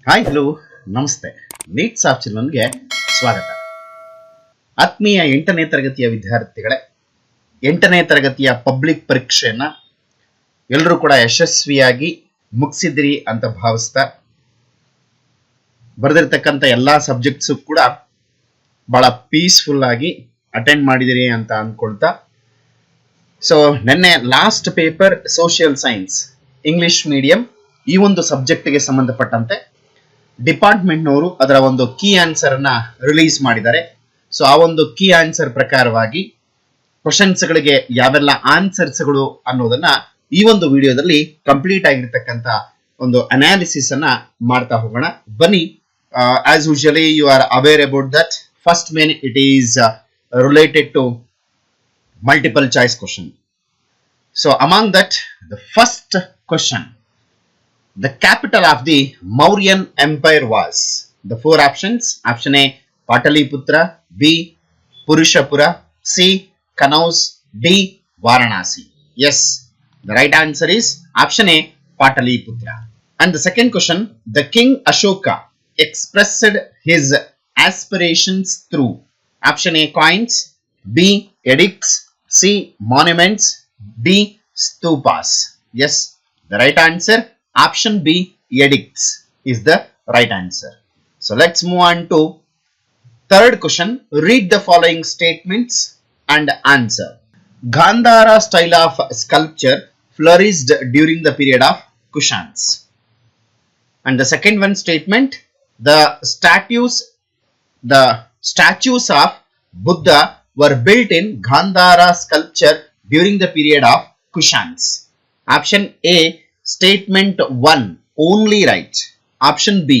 Hi hello ನಮಸ್ತೆ. Neat soft ಚಿಲ್ಡ್ರನ್ಗೆ ಸ್ವಾಗತ. ಆತ್ಮೀಯ 8ನೇ ತರಗತಿಯ ವಿದ್ಯಾರ್ಥಿಗಳೇ, 8ನೇ ತರಗತಿಯ ಪಬ್ಲಿಕ್ ಪರೀಕ್ಷೆಯನ್ನ ಎಲ್ಲರೂ ಕೂಡ ಯಶಸ್ವಿಯಾಗಿ ಮುಗಿಸಿದಿರಿ ಅಂತ ಭಾವಿಸ್ತಾ, ಬರೆದಿರ್ತಕ್ಕಂಥ ಎಲ್ಲಾ ಸಬ್ಜೆಕ್ಟ್ಸ್ ಕೂಡ ಬಹಳ ಪೀಸ್ಫುಲ್ ಆಗಿ ಅಟೆಂಡ್ ಮಾಡಿದಿರಿ ಅಂತ ಅಂದ್ಕೊಳ್ತಾ, ಸೊ ನಿನ್ನೆ last paper social science English medium ಈ ಒಂದು ಸಬ್ಜೆಕ್ಟ್ಗೆ ಸಂಬಂಧಪಟ್ಟಂತೆ ಡಿಪಾರ್ಟ್ಮೆಂಟ್ನವರು ಅದರ ಒಂದು ಕೀ ಆನ್ಸರ್ ಅನ್ನ ರಿಲೀಸ್ ಮಾಡಿದ್ದಾರೆ. ಸೊ ಆ ಒಂದು ಕೀ ಆನ್ಸರ್ ಪ್ರಕಾರವಾಗಿ ಕ್ವಶನ್ಸ್ಗಳಿಗೆ ಯಾವೆಲ್ಲ ಆನ್ಸರ್ಸ್ಗಳು ಅನ್ನೋದನ್ನ ಈ ಒಂದು ವಿಡಿಯೋದಲ್ಲಿ ಕಂಪ್ಲೀಟ್ ಆಗಿರ್ತಕ್ಕಂಥ ಒಂದು ಅನಾಲಿಸಿಸ್ ಅನ್ನ ಮಾಡ್ತಾ ಹೋಗೋಣ. ಬನ್ನಿ. As usually you are aware about that. First main it is related to multiple choice question. So among that, the first question, the capital of the Mauryan Empire was. The four options: option A Pataliputra, B Purushapura, C Kanauj, D Varanasi. Yes, the right answer is option A Pataliputra. And the second question, the king Ashoka expressed his aspirations through option A coins, B edicts, C monuments, D stupas. Yes, the right answer option B edicts is the right answer. So let's move on to third question. Read the following statements and answer. Gandhara style of sculpture flourished during the period of Kushans. And the second one statement, the statues of Buddha were built in Gandhara sculpture during the period of Kushans. Option A, statement 1 only right. Option B,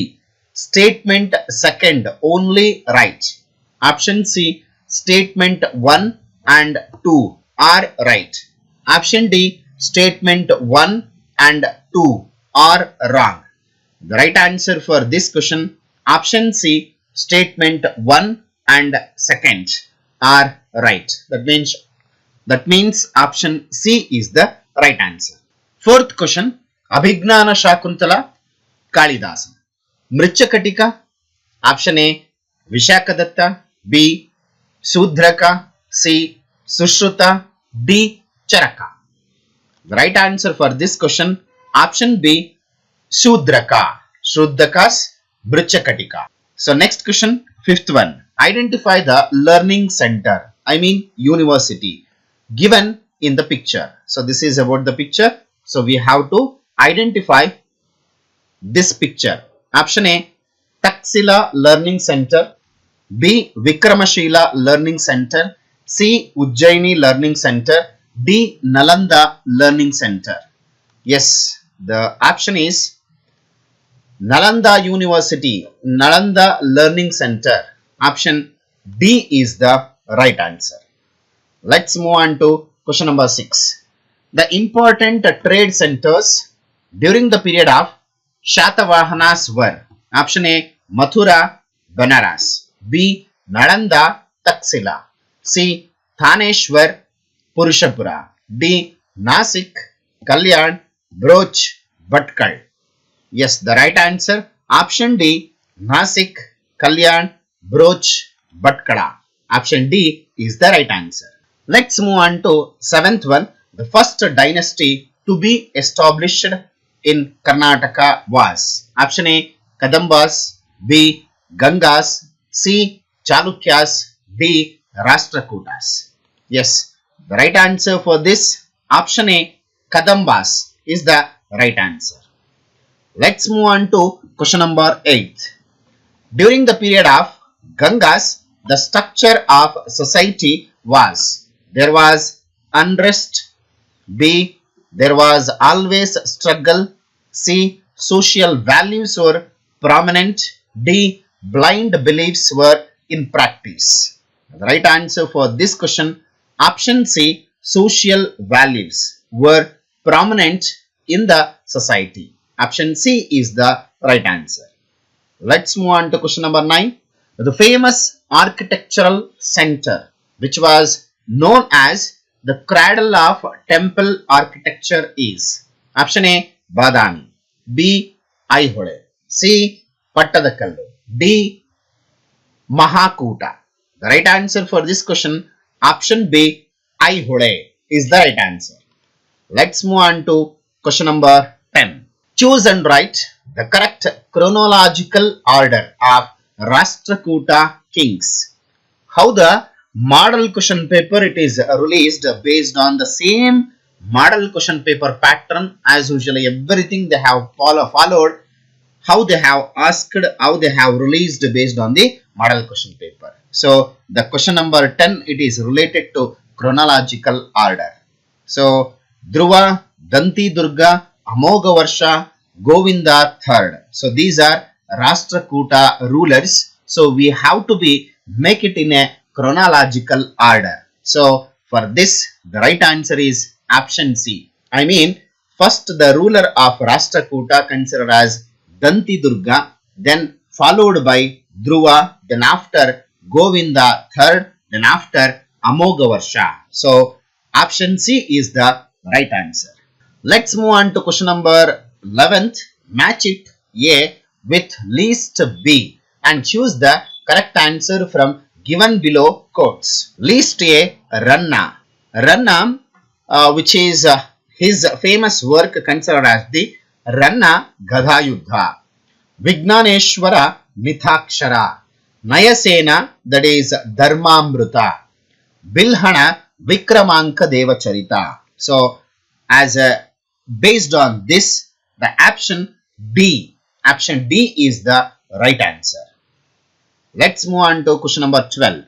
statement 2 only right. Option C, statement 1 and 2 are right. Option D, statement 1 and 2 are wrong. The right answer for this question, option C, statement 1 and 2 are right. That means option C is the right answer. Fourth question, Abhignana Shakuntala Kalidasa. Mrichakatika. Option A Vishakadatta, B Sudraka, C Sushruta, D Charaka. The right answer for this question, option B Sudraka. Shudraka's Mrichakatika. So next question, fifth one. Identify the learning center, I mean university, given in the picture. So this is about the picture. So we have to identify this picture. Option A, Taxila Learning Center, B, Vikramashila Learning Center, C, Ujjaini Learning Center, D, Nalanda Learning Center. Yes, the option is Nalanda University, Nalanda Learning Center. Option D is the right answer. Let's move on to question number 6. The important trade centers during the period of Shatavahanas were. Option A, Mathura, Banaras, B, Nalanda, Taxila, C, Thaneshwar, Purushapura, D, Nasik, Kalyan, Broch, Bhatkal. Yes, the right answer, option D, Nasik, Kalyan, Broch, Bhatkala. Option D is the right answer. Let's move on to seventh one. The first dynasty to be established in Karnataka was. Option A, Kadambas, B, Gangas, C, Chalukyas, D, Rashtrakutas. Yes, the right answer for this, option A, Kadambas is the right answer. Let's move on to question number 8. During the period of Gangas, the structure of society was. There was unrest, B, there was always struggle, C, social values were prominent, D, blind beliefs were in practice. The right answer for this question, option C, social values were prominent in the society. Option C is the right answer. Let's move on to question number 9. The famous architectural center which was known as the cradle of temple architecture is. Option A, Badami, B, Aihole, C, Pattadakallu. D. Mahakuta. The right answer for this question, option B, Aihole, is the right answer. Let's move on to question number 10. Choose and write the correct chronological order of Rashtrakuta kings. How the model question paper it is released based on the same model question paper pattern as usually everything they have followed, how they have asked, how they have released based on the model question paper. So the question number 10 it is related to chronological order. So Dhruva, Danti Durga, Amoga Varsha, Govinda third. So these are Rashtrakuta rulers. So we have to make it in a chronological order. So for this the right answer is option C. I mean first the ruler of Rashtrakuta considered as Danti Durga, then followed by Dhruva, then after Govinda third, then after Amoga Varsha. So option C is the right answer. Let's move on to question number 11th. Match it A with least B and choose the correct answer from given below quotes. Least A, Ranna. Ranna, which is his famous work considered as the Ranna Gadayuddha. Vignaneshwara Mithakshara. Nayasena, that is Dharmamruta. Bilhana Vikramanka Devacharita. So, as based on this, the option D is the right answer. Let's move on to question number 12.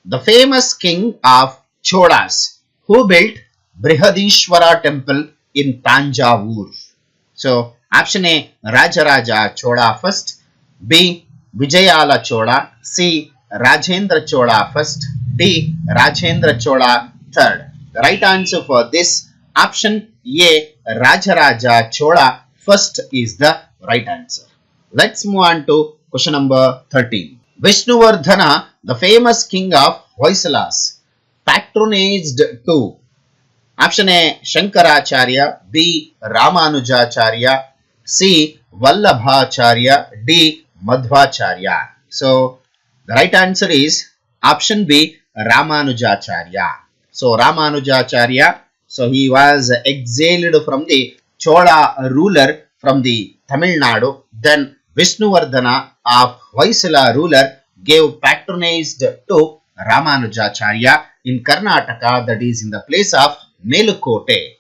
The famous king of Cholas who built Brihadishwara temple in Tanjavur. So, option A, Rajaraja Chola first, B, Vijayala Chola, C, Rajendra Chola first, D, Rajendra Chola third. The right answer for this, option A, Rajaraja Chola first is the right answer. Let's move on to question number 13. Vishnuvardhana, the famous king of Hoysalas, patronized to option A, Shankaracharya, B, Ramanujacharya, C, Vallabhacharya, D, Madhvacharya. So, the right answer is option B, Ramanujacharya. So, Ramanujacharya, so he was exiled from the Chola ruler from the Tamil Nadu. Then Vishnuvardhana of Hoysala ruler gave patronage to Ramanujacharya in Karnataka, that is in the place of Melukote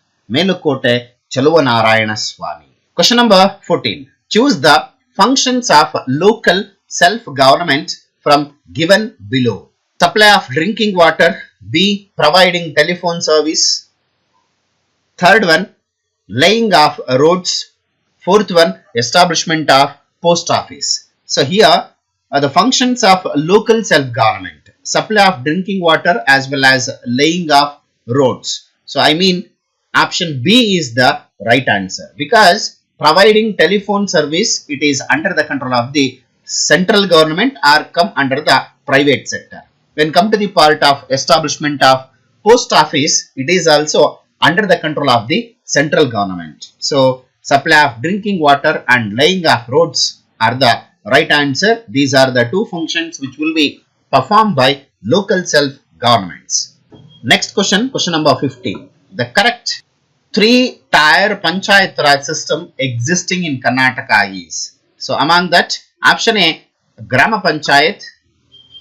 Chaluvanarayana Swami. Question number 14. Choose the functions of local self-government from given below. Supply of drinking water. B. Providing telephone service. Third one, laying of roads. Fourth one, establishment of post office. So here are the functions of local self-government. Supply of drinking water as well as laying of roads. So I mean option B is the right answer, because providing telephone service, it is under the control of the central government or come under the private sector. When come to the part of establishment of post office, it is also under the control of the central government. So supply of drinking water and laying of roads are the right answer. These are the two functions which will be performed by local self-governments. Next question, question number 15. The correct three-tier Panchayat Raj system existing in Karnataka is. So among that, option A, Grama Panchayat,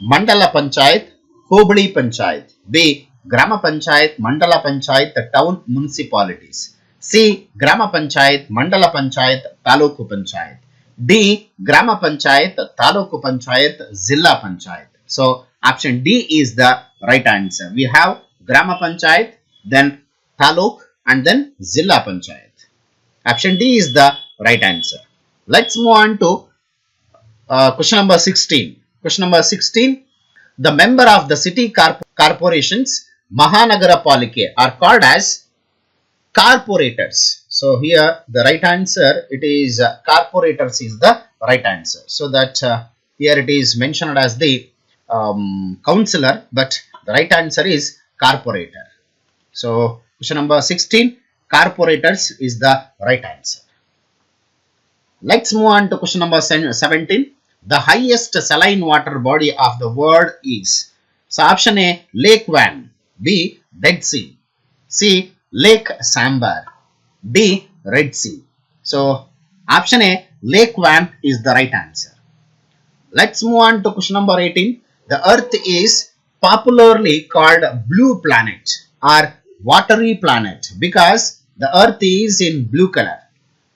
Mandala Panchayat, Hobli Panchayat. B, Grama Panchayat, Mandala Panchayat, the town municipalities. C, Grama Panchayat, Mandala Panchayat, Taluku Panchayat. D, Grama Panchayat, Taluku Panchayat, Zilla Panchayat. So option D is the right answer. We have Grama Panchayat, then Taluk, and then Zilla Panchayat. Option D is the right answer. Let's move on to question number 16. Question number 16. The member of the city corporations, Mahanagara Palike, are called as corporators. So here the right answer, it is corporators is the right answer. So that here it is mentioned as the councillor, but the right answer is corporator. So question number 16, corporators is the right answer. Let's move on to question number 17. The highest saline water body of the world is. So option A, Lake Van. B, Dead Sea. C, Lake Sambar. D, Red Sea. So option A, Lake Van is the right answer. Let's move on to question number 18. The Earth is popularly called blue planet or watery planet because the Earth is in blue color.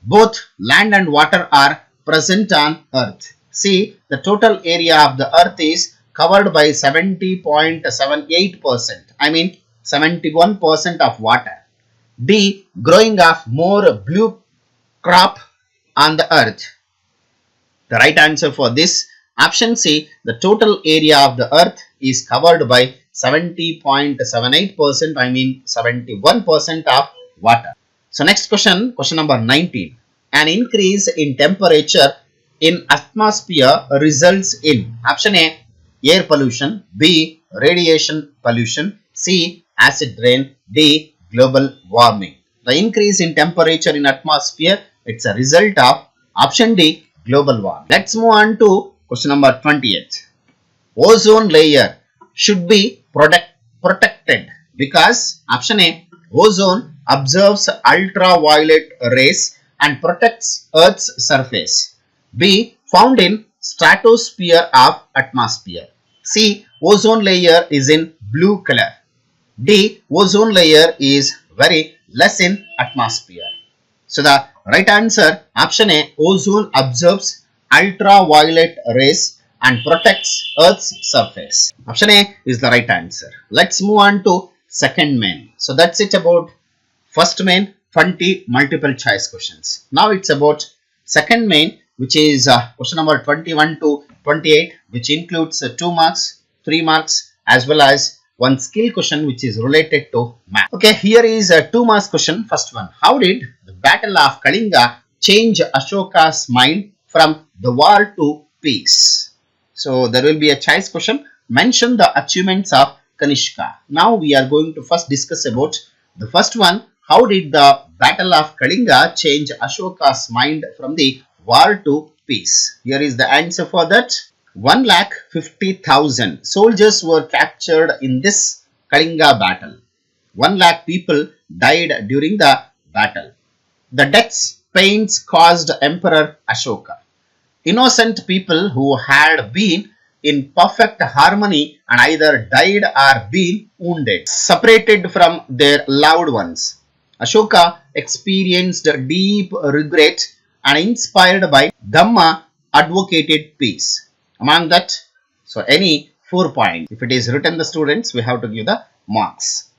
Both land and water are present on Earth. See, the total area of the Earth is covered by 70.78%. I mean 71% of water. D, growing of more blue crop on the Earth. The right answer for this, option C, the total area of the Earth is covered by 70.78%, I mean 71% of water. So next question, question number 19. An increase in temperature in atmosphere results in option A, air pollution, B, radiation pollution, C, acid rain, D, global warming. The increase in temperature in atmosphere, it's a result of option D, global warming. Let's move on to question number 28. Ozone layer should be protected because option A, ozone absorbs ultraviolet rays and protects Earth's surface. B, found in stratosphere of atmosphere. C, ozone layer is in blue color. D, ozone layer is very less in atmosphere. So the right answer, option A, ozone absorbs ultraviolet rays and protects Earth's surface. Option A is the right answer. Let's move on to second main. So that's it about first main 20 multiple choice questions. Now it's about second main, which is question number 21 to 28, which includes 2 marks, 3 marks as well as one skill question which is related to math. Okay, here is a 2 marks question. First one, how did the Battle of Kalinga change Ashoka's mind from the war to peace? So there will be a choice question. Mention the achievements of Kanishka. Now we are going to first discuss about the first one. How did the Battle of Kalinga change Ashoka's mind from the war to peace? Here is the answer for that. 1,50,000 soldiers were captured in this Kalinga battle. 1 lakh people died during the battle. The deaths, pains caused Emperor Ashoka. Innocent people who had been in perfect harmony and either died or been wounded, separated from their loved ones. Ashoka experienced deep regret and inspired by Dhamma advocated peace. Among that, so any 4 points. If it is written the students, we have to give the marks.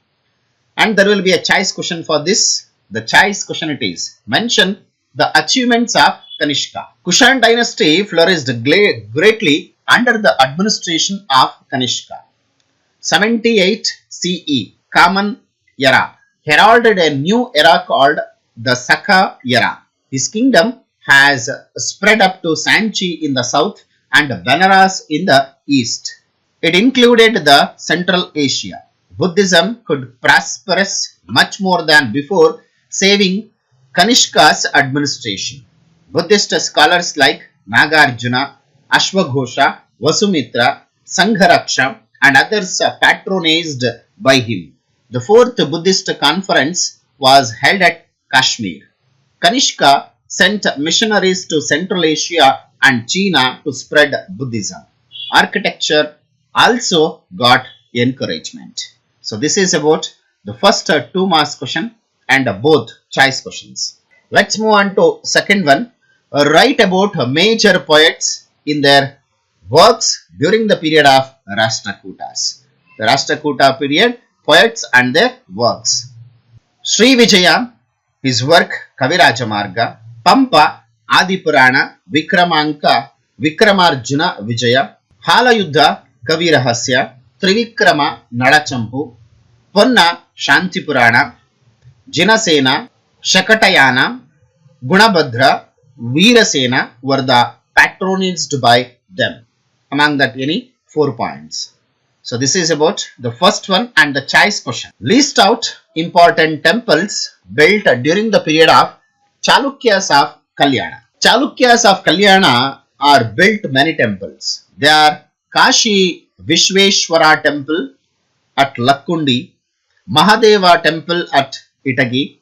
And there will be a choice question for this. The choice question it is, mention the achievements of Kanishka. Kushan dynasty flourished greatly under the administration of Kanishka. 78 CE, Common Era, heralded a new era called the Saka era. His kingdom has spread up to Sanchi in the south and Benares in the east. It included the Central Asia. Buddhism could prosper much more than before, saving Kanishka's administration. Buddhist scholars like Nagarjuna, Ashwaghosha, Vasumitra, Sangharaksha and others patronized by him. The fourth Buddhist conference was held at Kashmir. Kanishka sent missionaries to Central Asia and China to spread Buddhism. Architecture also got encouragement. So this is about the first 2 marks question and both choice questions. Let's move on to second one. Write about major poets in their works during the period of Rashtrakutas. The Rashtrakuta period, poets and their works. Sri Vijaya, his work Kaviraja Marga. Pampa, Adipurana, Vikramanka, Vikramarjuna Vijaya. Halayuddha, Kavirahasya. Trivikrama, Nadachampu. Ponna, Shantipurana. Jinasena, Shakatayana, Gunabhadra, Veerasena were the patronized by them. Among that any 4 points. So this is about the first one and the choice question. List out important temples built during the period of Chalukyas of Kalyana. Chalukyas of Kalyana are built many temples. They are Kashi Vishweshwara temple at Lakkundi, Mahadeva temple at Itagi,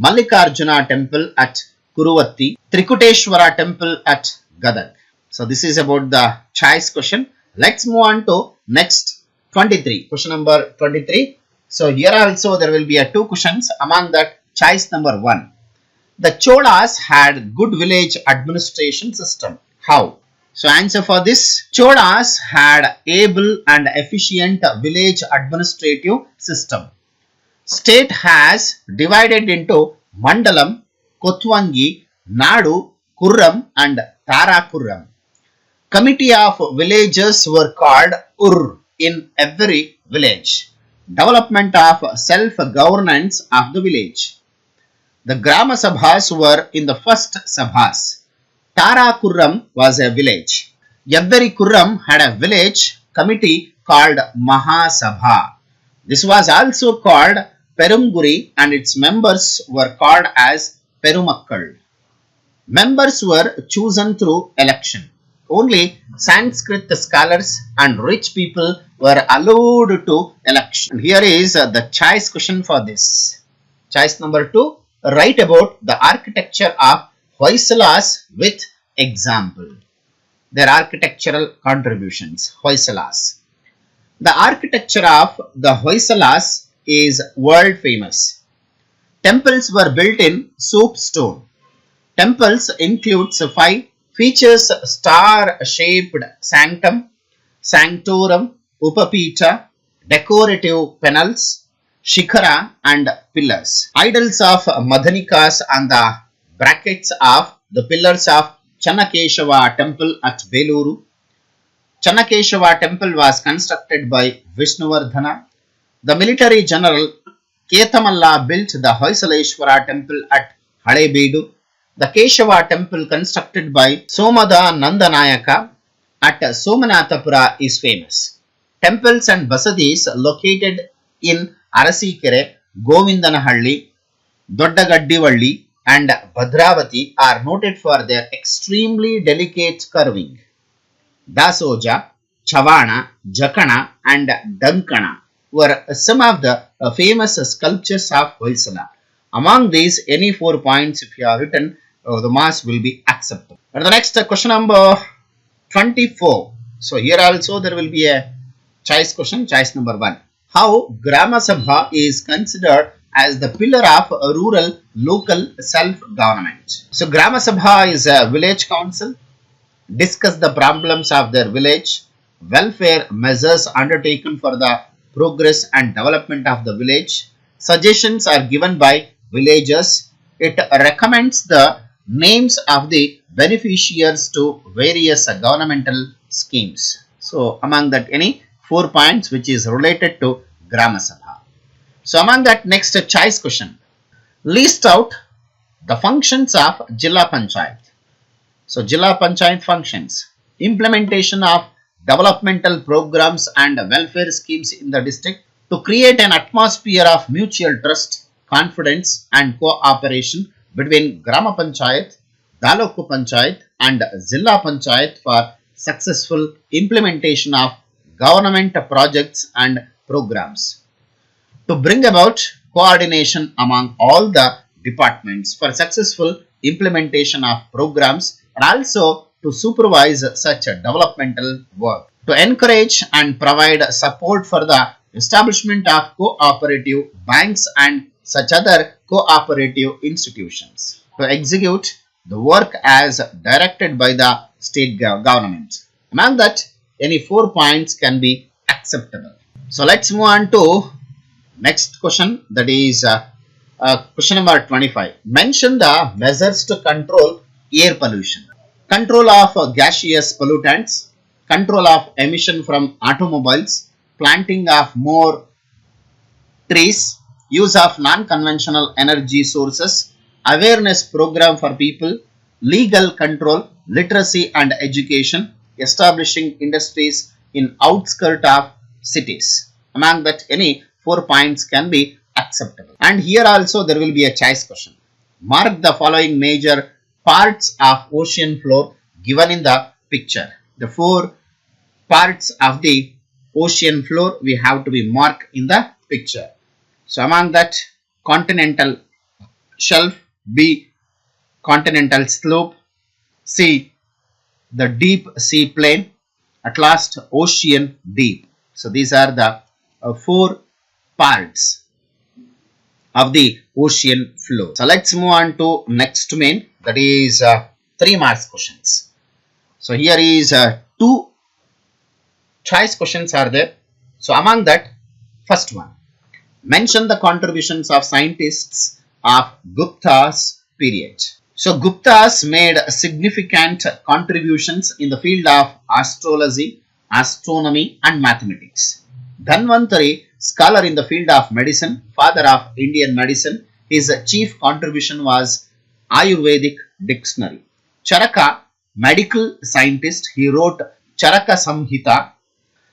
Mallikarjuna temple at Kuruvatti, Trikuteshwara temple at Gadag. So this is about the choice question. Let's move on to next 23. Question number 23. So here also there will be a two questions. Among that, choice number 1. The Cholas had good village administration system. How? So answer for this. Cholas had able and efficient village administrative system. State has divided into Mandalam, Kotwangi, Nadu, Kurram and Tarakurram. Committee of villagers were called Ur in every village. Development of self-governance of the village. The Grama Sabhas were in the first Sabhas. Tarakurram was a village. Every Kurram had a village committee called Mahasabha. This was also called Perumguri and its members were called as Perumakkal. Members were chosen through election. Only Sanskrit scholars and rich people were allowed to election. And here is the choice question for this. Choice number 2. Write about the architecture of hoysalas with example. Their architectural contributions. Hoysalas. The architecture of the hoysalas is world famous. Temples were built in soapstone. Temples includes 5 features: star-shaped sanctum, sanctorum, upapita, decorative panels, shikhara and pillars. Idols of Madanikas on the brackets of the pillars of Channakeshava temple at Beluru. Channakeshava temple was constructed by Vishnuvardhana. The military general Ketamalla built the Hoysaleshwara temple at Halebedu. The Keshava temple constructed by Somada Nandanayaka at Somanathapura is famous. Temples and basadis located in Arasikere, Govindanahalli, Doddagaddivalli and Bhadravati are noted for their extremely delicate carving. Dasoja, Chavana, Jakana and Dankana were some of the famous sculptures of Hoysala. Among these, any 4 points if you have written, the marks will be accepted. And the next question number 24. So here also there will be a choice question, choice number 1. How Grama Sabha is considered as the pillar of rural local self-government. So Grama Sabha is a village council, discuss the problems of their village, welfare measures undertaken for the progress and development of the village, suggestions are given by villagers, it recommends the names of the beneficiaries to various governmental schemes. So among that any 4 points which is related to Grama Sabha. So among that next choice question. List out the functions of Jilla Panchayat. So Jilla Panchayat functions. Implementation of developmental programs and welfare schemes in the district to create an atmosphere of mutual trust, confidence and cooperation between Grama Panchayat, Talukku Panchayat and Jilla Panchayat for successful implementation of government projects and programs. To bring about coordination among all the departments for successful implementation of programs and also to supervise such developmental work. To encourage and provide support for the establishment of cooperative banks and such other cooperative institutions. To execute the work as directed by the state government. Among that, any 4 points can be acceptable. So let's move on to next question, that is question number 25. Mention the measures to control air pollution. Control of gaseous pollutants, control of emission from automobiles, planting of more trees, use of non-conventional energy sources, awareness program for people, legal control, literacy and education, establishing industries in outskirts of cities. Among that, any 4 points can be acceptable. And here also there will be a choice question. Mark the following major parts of ocean floor given in the picture. The 4 parts of the ocean floor we have to be marked in the picture. So among that, continental shelf, B, continental slope, C, the deep sea plain, at last ocean deep. So these are the 4 parts of the ocean floor. So let's move on to next main, that is 3 marks questions. So here is 2 choice questions are there. So among that, first one, mention the contributions of scientists of Gupta's period. So Guptas made significant contributions in the field of astrology, astronomy and mathematics. Dhanvantari, scholar in the field of medicine, father of Indian medicine, his chief contribution was Ayurvedic dictionary. Charaka, medical scientist, he wrote Charaka Samhita.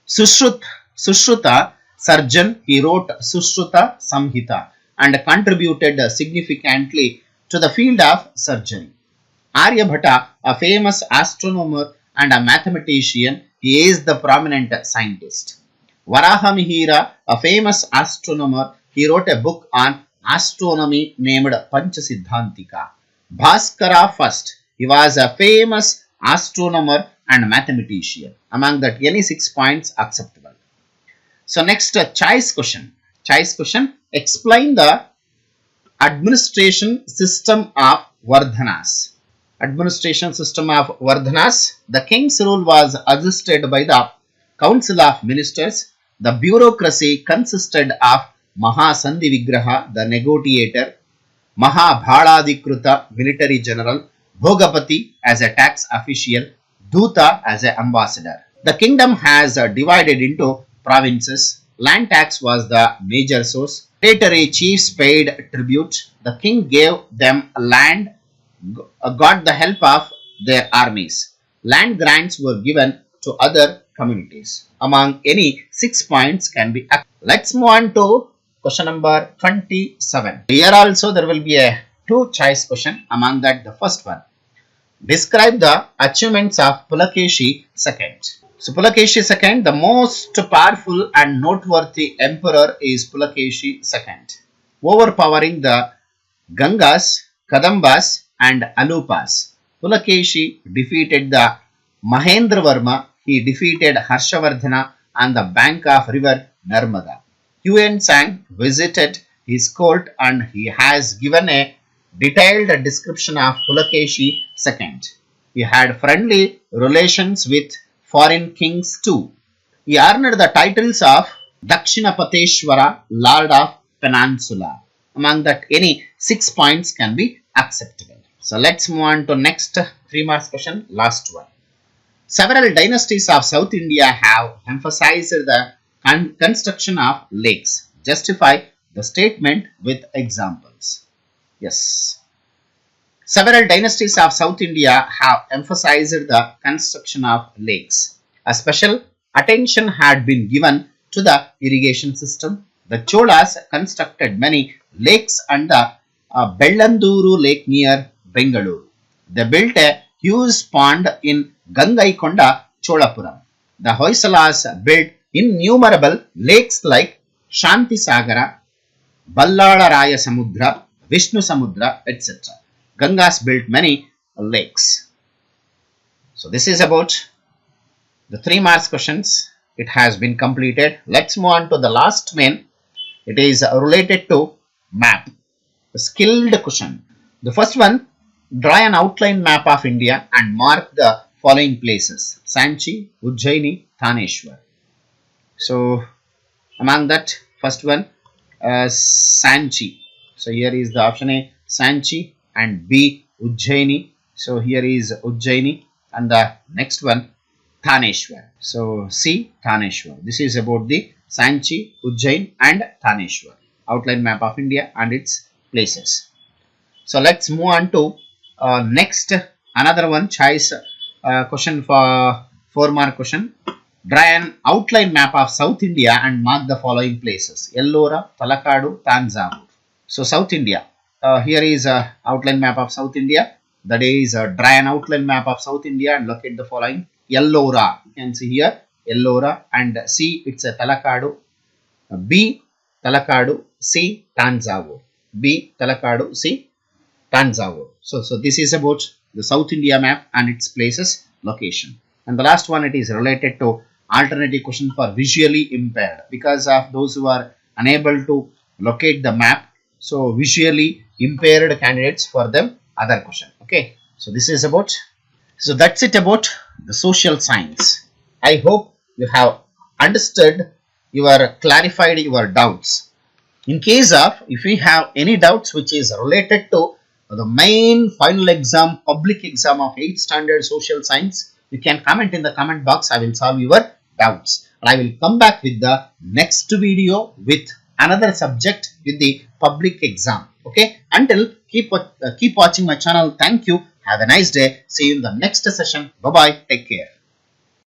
Sushruta, surgeon, he wrote Sushruta Samhita and contributed significantly to the field of surgery. Aryabhata, a famous astronomer and a mathematician, he is the prominent scientist. Varahamihira, a famous astronomer, he wrote a book on astronomy named Panchasiddhantika. Bhaskara first, he was a famous astronomer and mathematician. Among that, any 6 points acceptable. So next, choice question. Choice question, explain the administration system of vardhanas. Administration system of vardhanas. The king's rule was adjusted by the council of ministers. The bureaucracy consisted of Mahasandhi Vigraha, the negotiator, Mahabhaladikruta, military general, Bhogapati as a tax official, Duta as an ambassador. The kingdom has divided into provinces. Land tax was the major source. Military chiefs paid tribute. The king gave them land, got the help of their armies. Land grants were given to other communities. Among any 6 points can be. Let's move on to question number 27. Here also there will be a 2 choice question. Among that, the first one, describe the achievements of Pulakeshi II. So Pulakeshi II, the most powerful and noteworthy emperor is Pulakeshi II, overpowering the Gangas, Kadambas and Alupas. Pulakeshi defeated the Mahendravarma. He defeated Harshavardhana on the bank of river Narmada. Yuan Sang visited his court and he has given a detailed description of Pulakeshi II. He had friendly relations with foreign kings too. He earned the titles of Dakshinapateshwara, Lord of Peninsula. Among that, any 6 points can be acceptable. So let's move on to next 3 marks question, last one. Several dynasties of South India have emphasized the construction of lakes. Justify the statement with examples. Yes. Several dynasties of South India have emphasized the construction of lakes. A special attention had been given to the irrigation system. The Cholas constructed many lakes and the Bellanduru lake near Bengaluru. They built a huge pond in Gangaikonda, Cholapuram. The Hoysalas built innumerable lakes like Shanti Sagara, Ballala Raya Samudra, Vishnu Samudra, etc. Gangas built many lakes. So this is about the 3 marks questions. It has been completed. Let's move on to the last main. It is related to map. The skilled question. The first one, draw an outline map of India and mark the following places: Sanchi, Ujjaini, Thaneshwar. So among that, first one, Sanchi. So here is the option A, Sanchi, and B, Ujjaini. So here is Ujjaini, and the next one, Thaneshwar. So C, Thaneshwar. This is about the Sanchi, Ujjain and Thaneshwar. Outline map of India and its places. So let's move on to next, another one choice question for 4 mark question. Draw an outline map of South India and mark the following places: Ellora, Talakadu, Tanjavur. So South India. Here is a outline map of South India. That is, draw an outline map of South India and locate the following. Ellora, you can see here Ellora, and C, it's a Talakadu. B, Talakadu. C, Tanjavur. B, Talakadu. C, Tanjavur. So this is about the South India map and its places location. And the last one, it is related to alternative question for visually impaired, because of those who are unable to locate the map. So visually impaired candidates, for them other question. Okay. So this is about. So that's it about the social science. I hope you have understood, you are clarified your doubts. In case of, if we have any doubts which is related to the main final exam, public exam of 8th standard social science, you can comment in the comment box. I will solve your doubts. And I will come back with the next video with another subject with the public exam. Okay. Until keep watching my channel. Thank you. Have a nice day. See you in the next session. Bye bye. Take care.